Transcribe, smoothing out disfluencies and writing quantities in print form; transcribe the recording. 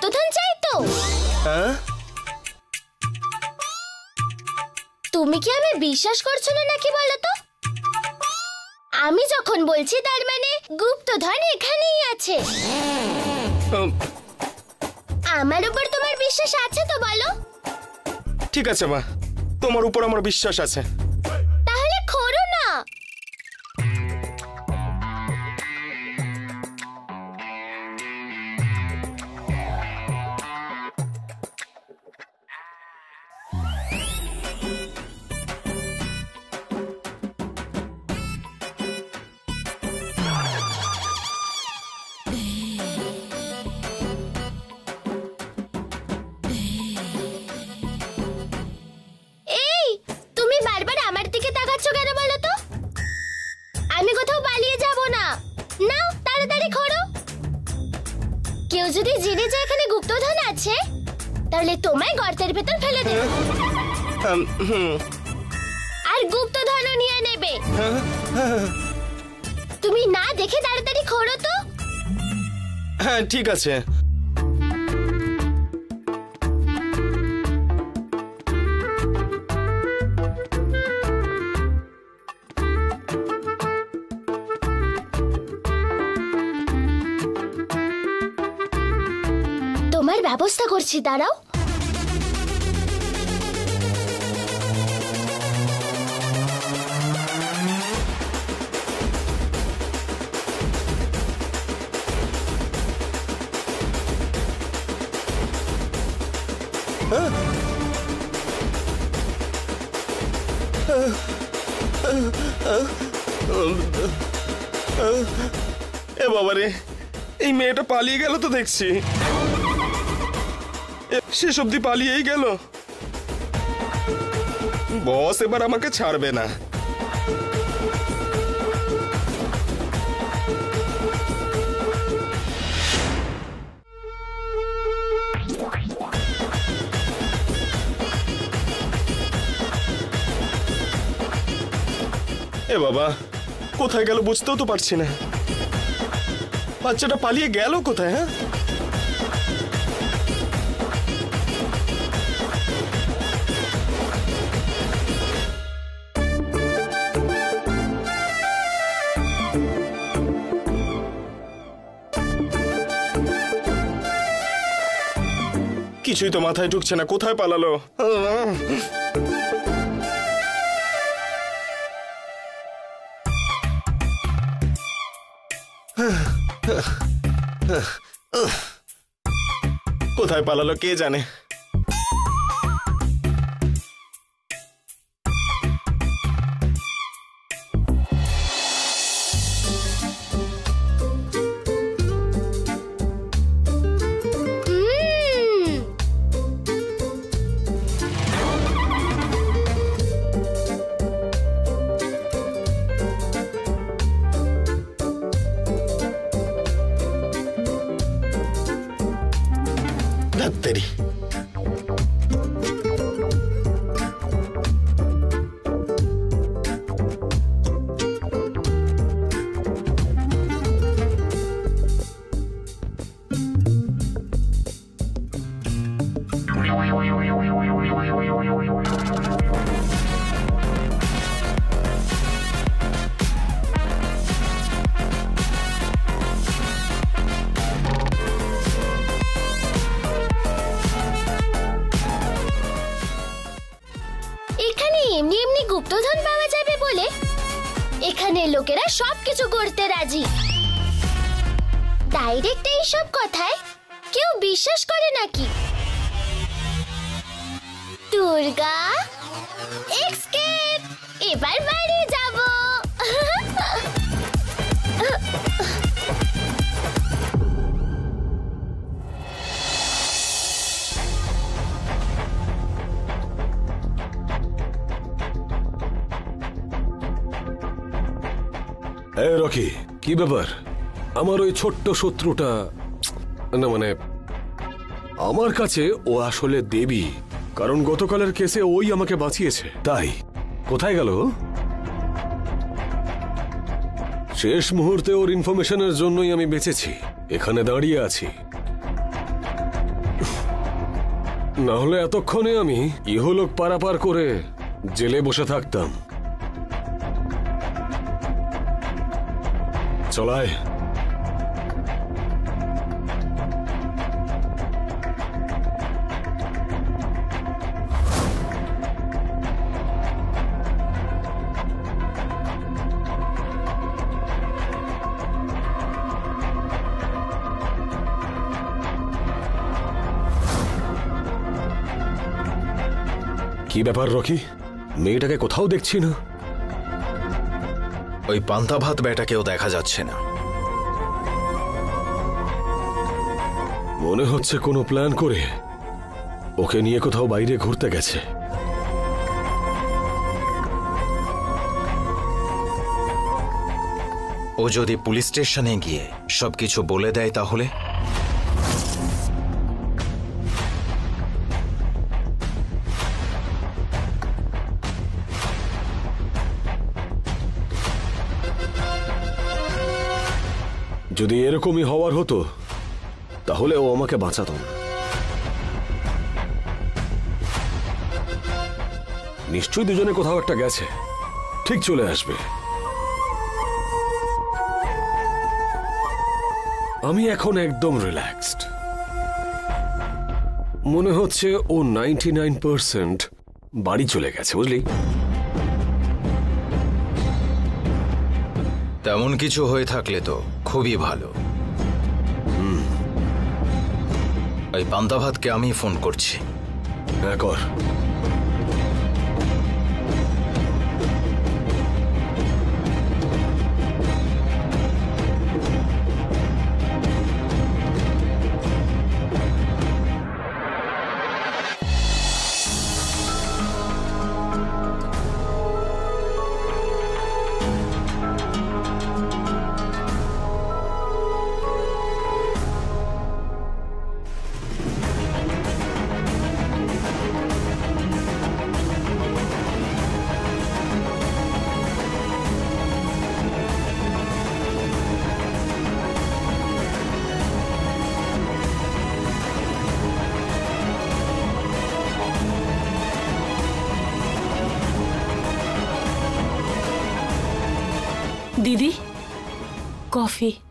গুপ্তধন চাই তো? তুমি কি আমি বিশ্বাস করছো না নাকি বলো তো? আমি যখন বলছি তার মানে গুপ্তধন এখানেই আছে। আমার উপর তোমার বিশ্বাস আছে তো বলো? ঠিক আছে মা, তোমার উপর আমার বিশ্বাস আছে। তাহলে খোরো না। কেউ যদি জেনে যায় এখানে গুপ্তধন আছে তাহলে তোমায় গর্তের ভেতর ফেলে দেবে আর গুপ্তধনও নিয়ে নেবে। তুমি না দেখে তাড়াতাড়ি খোঁড়ো তো। হ্যাঁ ঠিক আছে। তোমার ব্যবস্থা করছি, দাঁড়াও। এ বাবারে, এই মেয়েটা পালিয়ে গেল তো দেখছি। শেষ অবধি পালিয়েই গেল। বস এবার আমাকে ছাড়বে না। এ বাবা, কোথায় গেল বুঝতেও তো পারছি না। বাচ্চাটা পালিয়ে গেল কোথায়? হ্যাঁ, কিছুই তো মাথায় ঢুকছে না। কোথায় পালালো? কোথায় পালালো কে জানে। तेरी গুপ্তধন পাওয়া যাবে বলে এখানে লোকেরা সবকিছু করতে রাজি। ডাইরেক্ট এই সব কথায় কেউ বিশ্বাস করে নাকি? দুর্গা এক্সকেপ, এবার বাড়ি যাব। রকি, কি ব্যাপার? আমার ওই ছোট্ট শত্রুটা, না মানে আমার কাছে ও আসলে দেবী, কারণ গতকালের কেসে ওই আমাকে বাঁচিয়েছে। তাই কোথায় গেল? শেষ মুহূর্তে ওর ইনফরমেশনের জন্যই আমি বেঁচেছি, এখানে দাঁড়িয়ে আছি। না হলে এতক্ষণে আমি ইহলোক পারাপার করে জেলে বসে থাকতাম। চলায় কি ব্যাপার রকি? মেয়েটাকে কোথাও দেখছি না। ওই পান্তা ভাত বেটাকেও দেখা যাচ্ছে না। মনে হচ্ছে কোনো প্ল্যান করে ওকে নিয়ে কোথাও বাইরে ঘুরতে গেছে। ও যদি পুলিশ স্টেশনে গিয়ে সবকিছু বলে দেয় তাহলে? যদি এরকমই হওয়ার হতো তাহলে ও আমাকে বাঁচাতো না। নিশ্চয়ই দুজনে কোথাও একটা গেছে, ঠিক চলে আসবে। আমি এখন একদম রিল্যাক্সড। মনে হচ্ছে ও 99% বাড়ি চলে গেছে, বুঝলি? তেমন কিছু হয়ে থাকলে তো খুবই ভালো। ওই পান্তা ভাতকে আমি ফোন করছি। হ্যাঁ, কর। दीदी कॉफी।